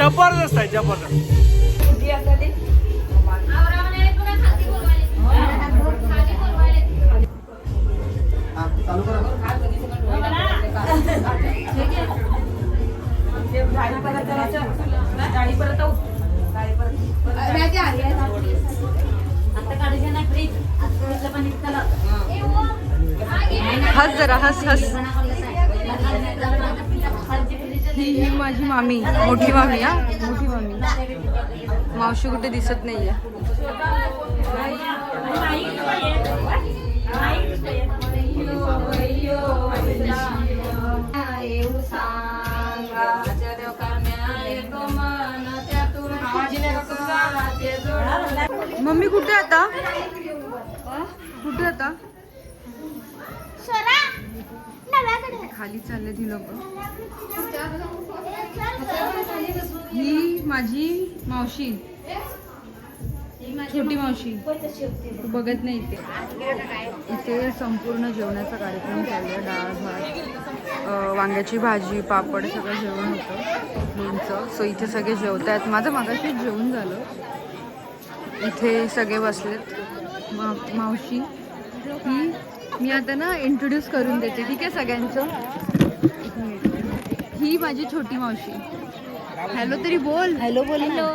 जबरदस्त आहे जबरदस्त. हस जरा हस हस. ही माझी मामी, मोठी मामी. हा मोठी मामी. मावशी कुठे दिसत नाहीये. मम्मी कुठे आता? कुठे आता? खाली चालले ती लोक. ही माझी मावशी, छोटी मावशी. तू बघत नाही इथे. इथे संपूर्ण जेवणाचा कार्यक्रम चालू आहे. डाळ भात, वांग्याची भाजी, पापड, सगळं जेवण होतं, लोणचं. सो इथे सगळे जेवत आहेत. माझं मागाशी जेवण झालं. इथे सगळे बसलेत. मावशी ही मी आता ना इंट्रोड्यूस करून देते, ठीक आहे सगळ्यांचं. ही माझी छोटी मावशी. हॅलो तरी बोल. हॅलो बोल. हॅलो.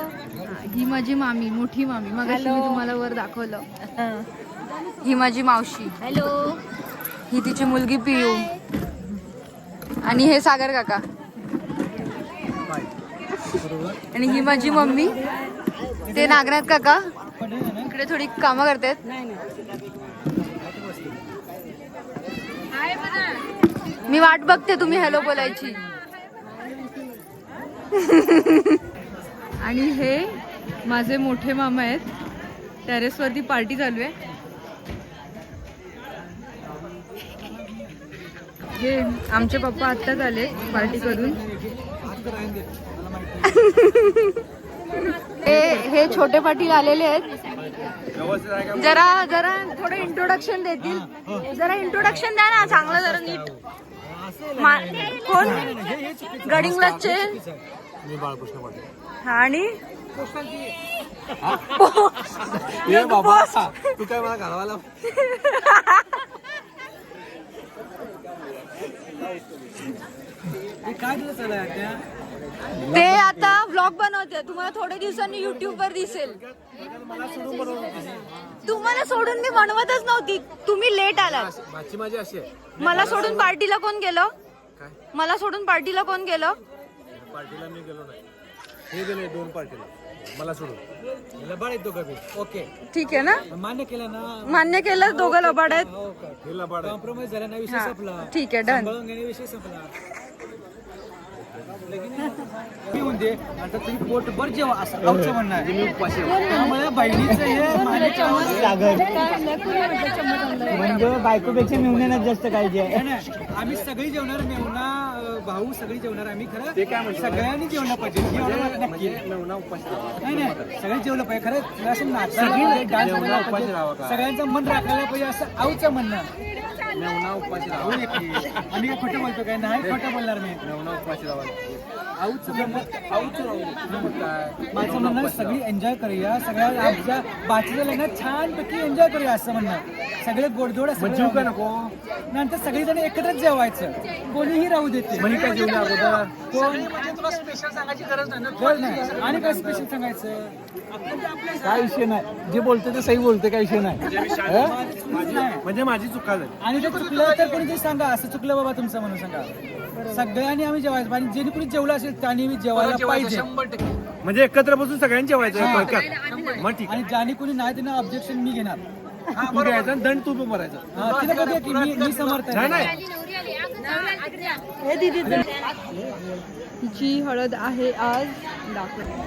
ही माझी मामी, मोठी मामी. मगाशी मी तुम्हाला वर दाखवलं. ही माझी मावशी. हॅलो. ही तिची मुलगी पियू. आणि हे सागर काका. आणि ही माझी मम्मी. ते नागनाथ काका इकडे थोडी कामं करतात. मी वाट बघते तुम्ही हॅलो बोलायची. आणि हे माझे मोठे मामा आहेत. टेरेसवरती पार्टी चालू आहे. हे आमचे पप्पा आत्ताच आले पार्टी करून. हे छोटे पाटील आलेले आहेत. जरा जरा थोडं इंट्रोडक्शन देतील. जरा इंट्रोडक्शन द्या ना चांगलं, जरा नीट. कोण? गडिंग्लजचे. आणि तू काय मला घालवायला. काय दिलं चालू ते आता व्लॉग बनवते. तुम्हाला थोड्या दिवसांनी युट्यूब वर दिसेल. तुम्हाला सोडून मी बनवतच नव्हती. तुम्ही लेट आलात. माझी अशी आहे. मला सोडून पार्टीला कोण गेलं? मला सोडून पार्टीला कोण गेलं? पार्टीला मी गेलो नाही. हे गेले 2 पार्टीला मला सोडून. लबाड आहेत दोघं. ओके ठीक आहे ना. मान्य केलं ना. मान्य केलं. दोघं लबाड आहेत. हे लबाड कॉम्प्रोमाइज झाला ना. विषय संपला. ठीक आहे डन. विषय संपला. मी म्हणते आता तुम्ही पोटभर जेवा असं आमचं म्हणणं आहे. त्यामुळे बहिणीचं हे म्हणजे बायकोपेक्षा मेवण्याला जास्त काळजी आहे. आम्ही सगळी जेवणार. मेवना भाऊ सगळी जेवणार. आम्ही खरं ते काय सगळ्यांनी जेवलं पाहिजे. नक्की नाही नाही सगळी जेवलं पाहिजे. खरं असं नाच सगळ्यांचं मन राखायला पाहिजे असं आऊचं म्हणणं. मेवना उपाशी राहा. आम्ही काय खोटं बोलतो काय? नाही खोटं बोलणार मी. मेवना उपाशी राहा. माझं म्हणणं सगळी एन्जॉय करूया. सगळ्या आमच्या बाचलेल्या ना छानपैकी एन्जॉय करूया असं म्हणणं. सगळे गोडधोड असं जीव का नको. नंतर सगळेजण एकत्रच जेवायचं. कोणीही राहू देते. कोण तुला स्पेशल सांगायची गरज नाही. आणि काय स्पेशल सांगायचं? काय विषय नाही. जे बोलते ते सही बोलते. काय विषय नाही. म्हणजे माझी चुका झाली. आणि ते चुकलं तर कोणीतरी सांगा असं चुकलं बाबा तुमचं म्हणून सांगा. सगळ्यांनी आम्ही जेवायचं. आणि जे कोणी जेवलं असेल त्यांनी जेवायला पाहिजे. म्हणजे एकत्र बसून सगळ्यांनी जेवायचं. आणि ज्याने कोणी नाही त्यांना ऑब्जेक्शन मी घेणार. घ्यायचं दंड तू पण भरायचा. मी समर्थ आहे. हिची हळद आहे आज.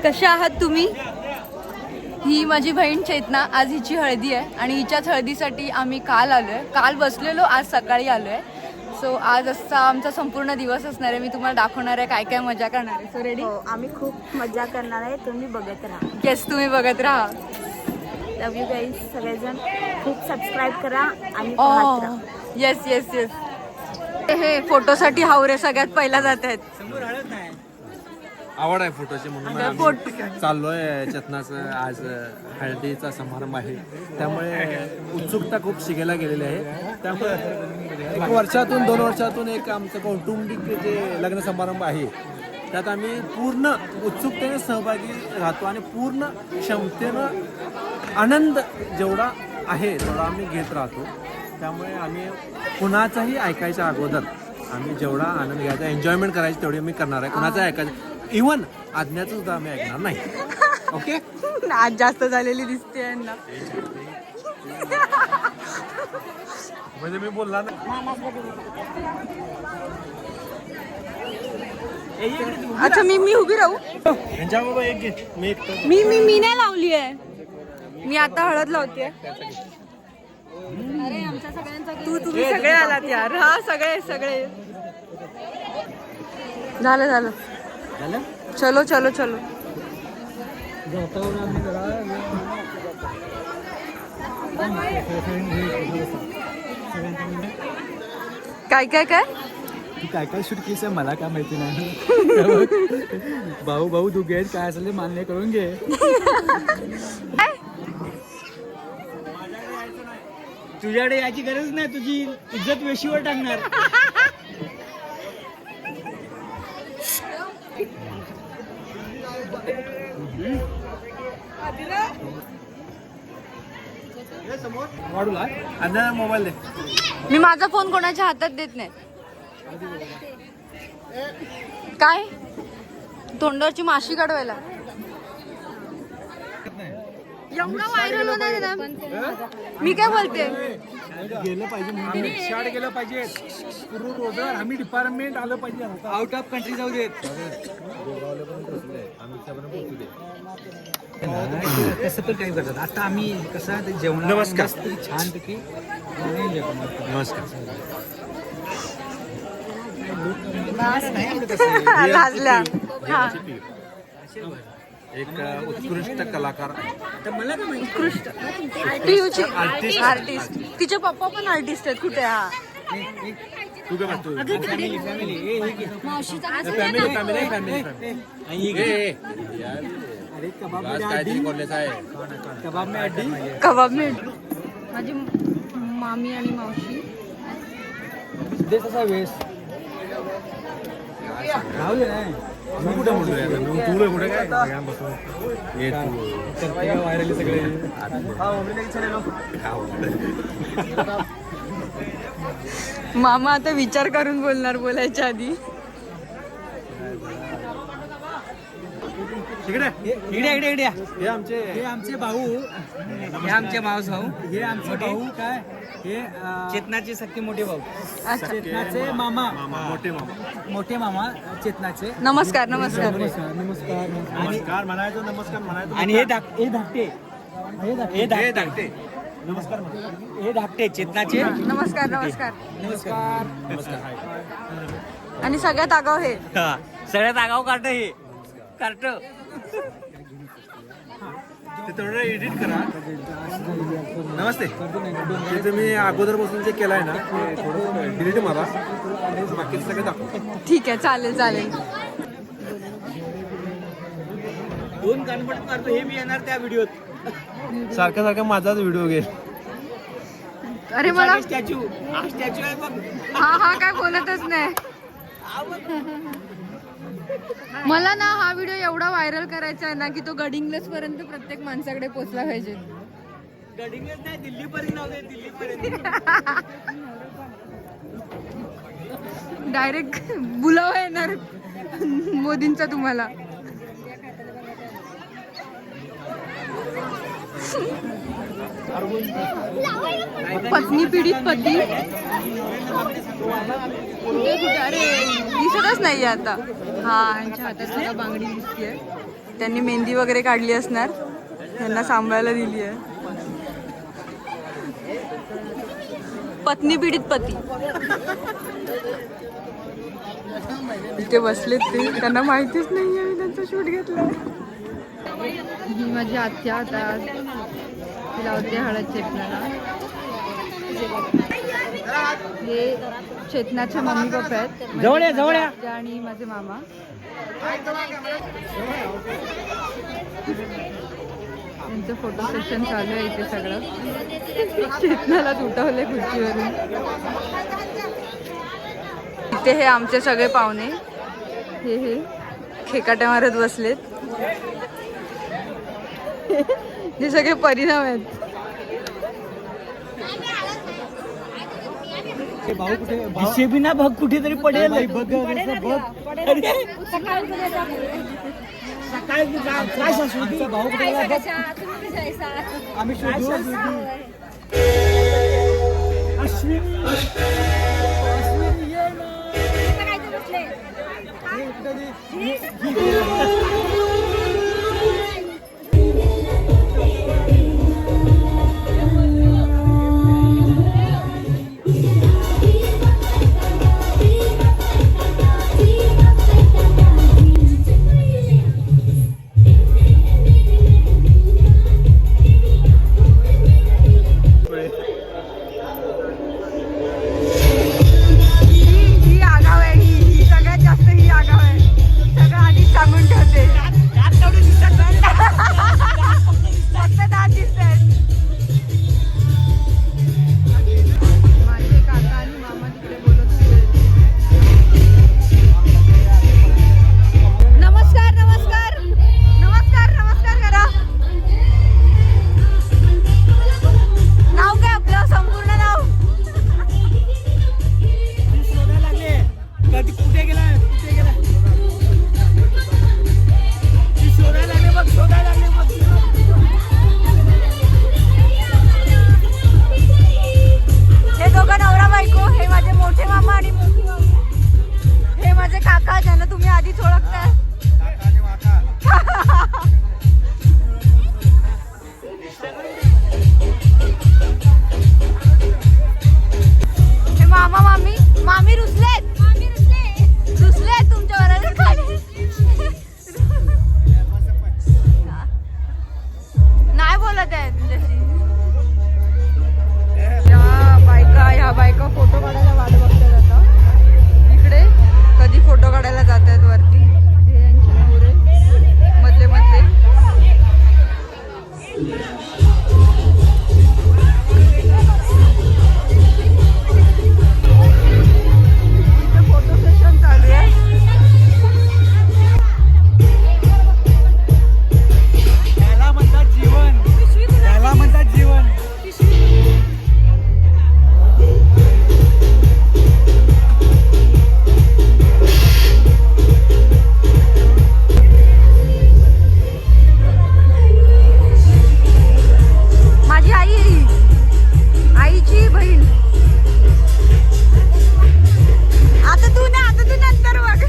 कशा आहात तुम्ही? ही माझी बहीण चेतना. आज हिची हळदी आहे आणि हिच्याच हळदीसाठी आम्ही काल आलोय. काल बसलेलो, आज सकाळी आलोय. सो आज असा आमचा संपूर्ण दिवस असणार आहे. मी तुम्हाला दाखवणार आहे काय काय मजा करणार आहे. So ready? आम्ही खूप मजा करणार आहे. तुम्ही बघत राहा. येस तुम्ही बघत राहा. लव यू गाईज. सगळेजण खूप सबस्क्राईब करा आणि पाहत राहा. Yes yes yes. हे फोटोसाठी हावरे सगळ्यात पहिला जात आहेत. आवड आहे फोटोची म्हणून आम्ही चाललोय चेतनाचं आज हळदीचा समारंभ आहे त्यामुळे उत्सुकता खूप शिकायला गेलेली आहे त्यामुळे 1 वर्षातून 2 वर्षातून एक आमचं कौटुंबिक जे लग्न समारंभ आहे त्यात आम्ही पूर्ण उत्सुकतेने सहभागी राहतो आणि पूर्ण क्षमतेनं आनंद जेवढा आहे तेवढा आम्ही घेत राहतो त्यामुळे आम्ही कुणाचाही ऐकायच्या अगोदर आम्ही जेवढा आनंद घ्यायचा एन्जॉयमेंट करायची तेवढी आम्ही करणार आहे कुणाचं ऐकायचं इव्हन आज्ञाचं सुद्धा आम्ही ऐकणार नाही ओके आज जास्त झालेली दिसते यांना. म्हणजे मी बोलला ना अच्छा मी उभी राहू. यांच्या बाबा एक घे मी एक मी नाही लावली आहे. मी आता हळद लावते. तुम्ही सगळे आलात यार. हा सगळे झालं चलो काय काय शूट केस आहे मला काय माहिती नाही. भाऊ दोघे आहेत काय असेल ते मान्य करून घे. तुझ्याकडे याची गरज नाही तुझी इज्जत वेशीवर टाकणार. वाढूला आता मोबाईल दे मी माझा फोन कोणाच्या हातात देत नाही. काय तोंडावरची माशी काढवायला एवढा व्हायरल होणार आहे ना. मी काय बोलते गेलं पाहिजे शाळेत गेलं पाहिजे पूर्ण रोजगार आम्ही डिपार्टमेंट आलं पाहिजे. आउट ऑफ कंट्री जाऊ देत. कसं पण काय करतात आता आम्ही कसं जेवण नमस्कार. छानपैकी नमस्कार लाजल्या. हा एक उत्कृष्ट कलाकार उत्कृष्ट आर्टिस्ट. तिचे पप्पा पण आर्टिस्ट आहेत. कुठे हा तू काय म्हणतो अरे कबाब काहीतरी कॉलेज आहे कबाब में अड्डी कबाब में. माझी मामी आणि मावशी देश असा वेस राहू दे नाही. मी कुठे म्हणतोय तुला कुठे काय बसून ये तू व्हायरल सगळे. मामा आता विचार करून बोलणार बोलायच्या आधी. इकडे हे आमचे हे आमचे भाऊ हे आमचे मावस भाऊ हे आमचे भाऊ काय हे चेतनाचे सक्के मोठे भाऊ. अच्छा चेतनाचे मामा मोठे मामा चेतनाचे. नमस्कार. नमस्कार म्हणायचं नमस्कार म्हणायचं आणि हे धाकटे हे धाकटे नमस्कार हे धाकटे चेतनाचे. नमस्कार. आणि सगळ्यात आगाव हे सगळ्यात आगाव कार्ट ते थोडं एडिट करा. नमस्ते ते तुम्ही अगोदर बसून जे केलंय ना ते थोडं डिलीट मारा बाकी सगळं दाखवा. ठीक आहे चालेल. 2 कानपट मारतो हे मी येणार त्या व्हिडिओत. सारखा माझाच व्हिडिओ घे. अरे मला स्टॅच्यू आहे बघ. हा काय बोलतच नाही. मला ना हा व्हिडिओ एवढा व्हायरल करायचा आहे ना की तो गडिंग्लज पर्यंत प्रत्येक माणसाकडे पोहोचला पाहिजे. गडिंगच नाही दिल्लीपर्यंत जाऊ दे. दिल्लीपर्यंत डायरेक्ट बुलावा येणार मोदींचा तुम्हाला. पत्नी पीडित पती कुठे अरे दिसतच नाही आता. हा यांच्या हातात सुद्धा बांगडी दिसतीये. त्यांनी मेहंदी वगैरे काढली असणार. त्यांना सांभाळायला दिली आहे. पत्नी पीडित पती इथे बसलेत ते. त्यांना माहितीच नाहीये मी त्यांचा शूट घेतला. ही माझी आत्या आता तिला होते हळद चेतनाला. हे चेतनाचे मम्मी पप्पा आहेत, जवळ या, जवळ या. आजी आणि माझे मामा. त्यांचं फोटो सेशन चालू आहे इथे सगळं. चेतनाला उठवले खुर्चीवरून. इथे हे आमचे सगळे पाहुणे हे खेकाट्या मारत बसलेत. हे सगळे परिणाम आहेत. भाऊ कुठे बी ना बघ कुठेतरी पडेल बघ बघ. काय सासू भाऊ कुठे गेला बघ. आम्ही शोधू. अश्विनी ये ना. ही आगाव आहे. ही सगळ्यात जास्त ही आगाव आहे. सगळं आधीच सांगून ठेवते. फक्त दात दिसतात. माझे काका आणि मामा तिकडे बोलत होते. नमस्कार नमस्कार नमस्कार नमस्कार करा. नाव काय आपलं संपूर्ण नाव? शोधायला लागले कधी कुठे गेला शोधायला लागले बघ शोधायला लागले बघ. हे दोघं नवरा बायको. हे माझे मोठे मामा आणि मोठी मामी. हे माझे काका ज्यांना तुम्ही आधीच ओळखताय. हे मामा मामी. मामी रुसलेत रुसलेत तुमच्या बरोबर खाली. नाही बोलत आहे तुझ्याशी. ह्या बायका फोटो काढायला वाट बघतात आता. इकडे कधी फोटो काढायला जात आहेत वरती. हे यांचे नवरे मधले मधले. इथे फोटो सेशन चालू आहे. त्याला म्हणतात जीवन. त्याला म्हणतात जीवन. माझी आई आहे ही. आईची बहीण. आता तू नंतर बघ.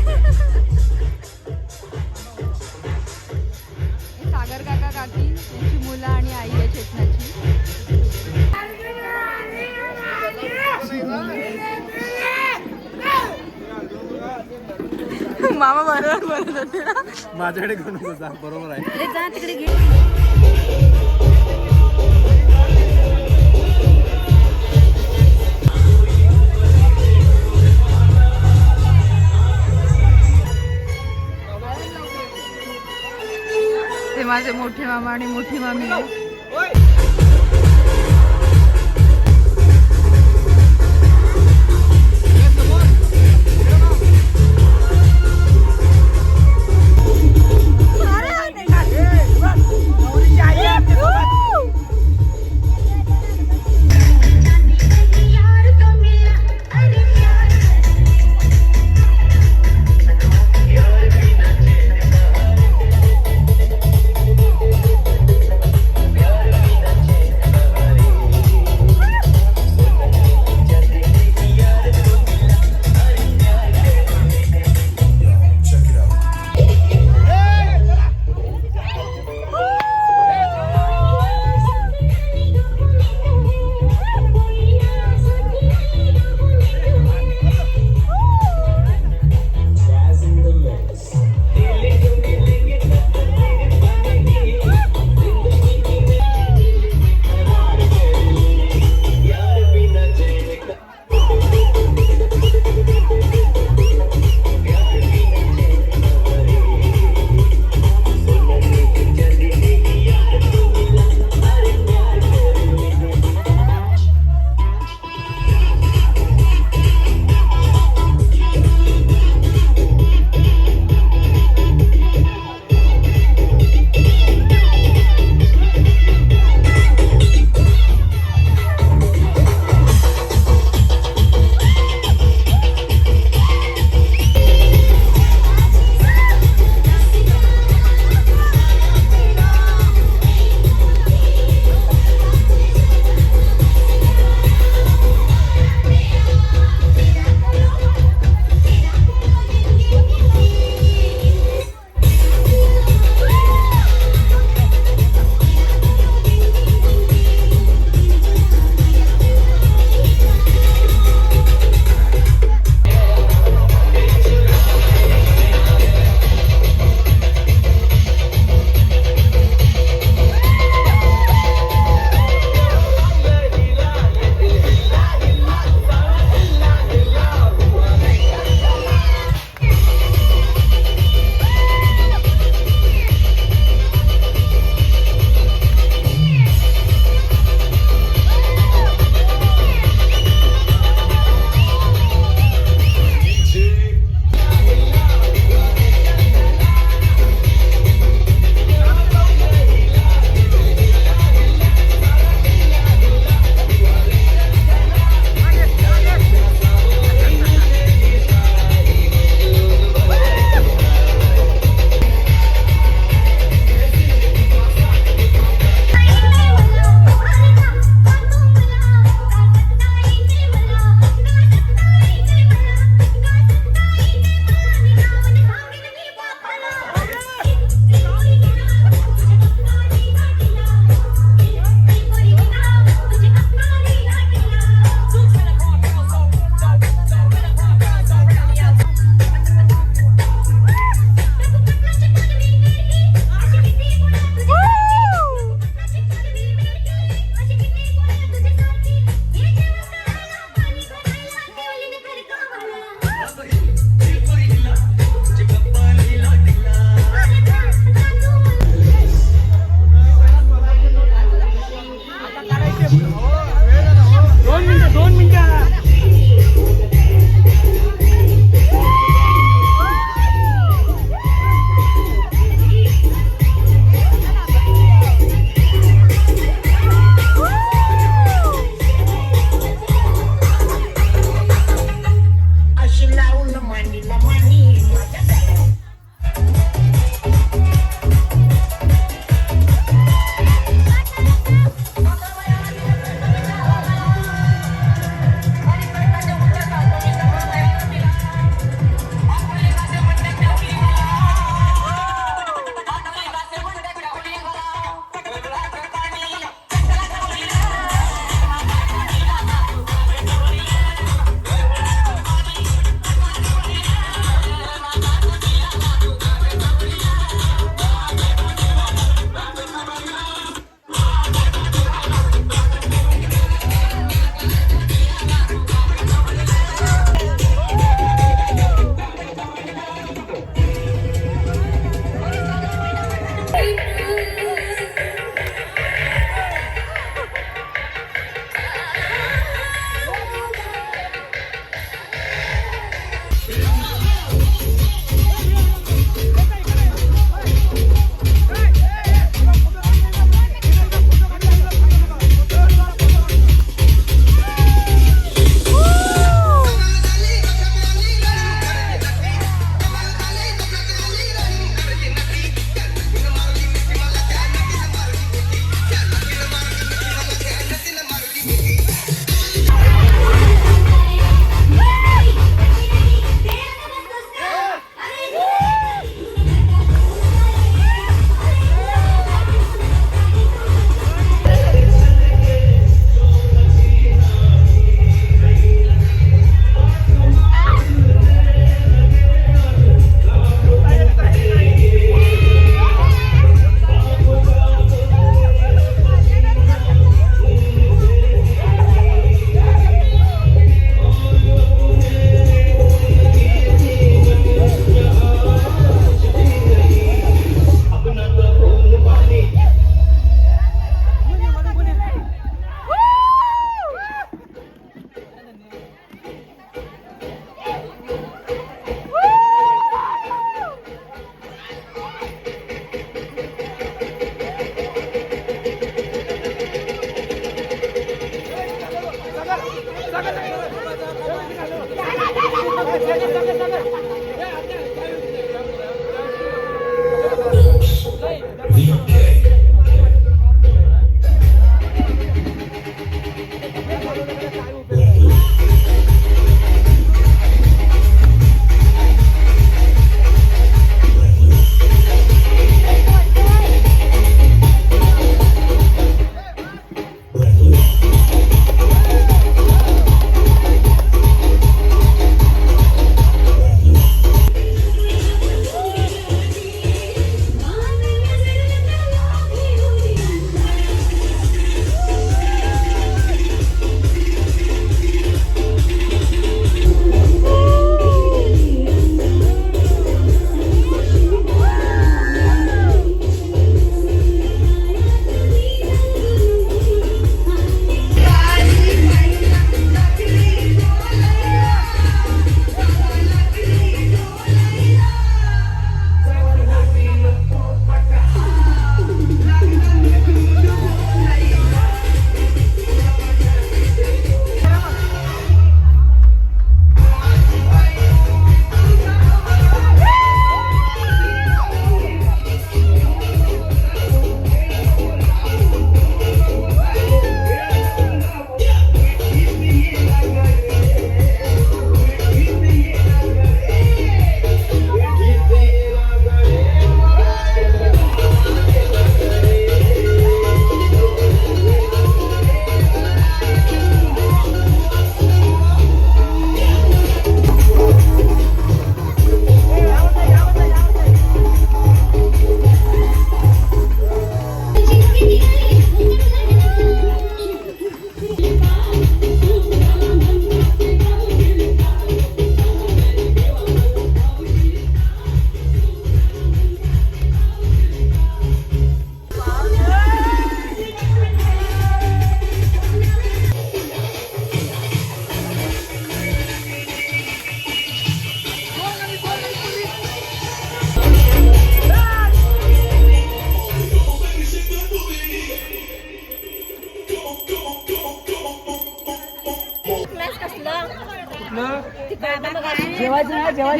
सागर काका काकी यांची मुलं आणि आई आहे चेतनाची. मामा बरोबर बोलत होते ना. माझ्याकडे घेऊन जा. बरोबर आहे. जा तिकडे घे. ते माझे मोठे मामा आणि मोठी मामी आहे.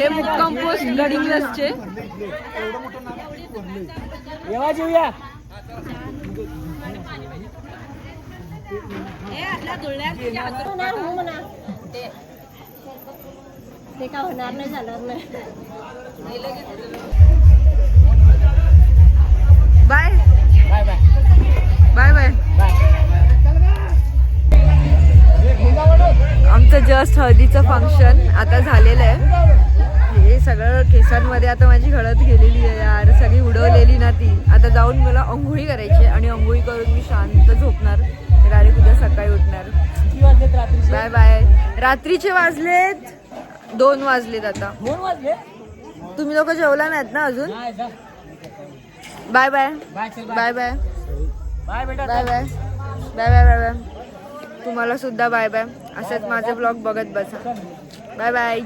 हे मुक्काम पोस्ट गडिंग ग्लासचे येवा जेवूया. ते का होणार नाही झालं नाही. Bye bye bye bye bye. आमचं जस्ट हळदीचं फंक्शन आता झालेलं आहे. हे सगळं केसांमध्ये आता माझी हळद गेलेली आहे यार, सगळी उडवलेली ना ती. आता जाऊन मला अंघोळी करायची आणि अंघोळी करून मी शांत झोपणार. डायरेक्ट उद्या सकाळी उठणार. Bye bye. रात्रीचे वाजलेत 2 वाजलेत आता. 2 वाजले. तुम्ही लोक जेवला नाहीत ना अजून. Bye bye bye bye bye बेटा. Bye bye bye bye bye bye. तुम्हाला सुद्धा बाय बाय. असंच माझे ब्लॉग बघत बसा. Bye bye.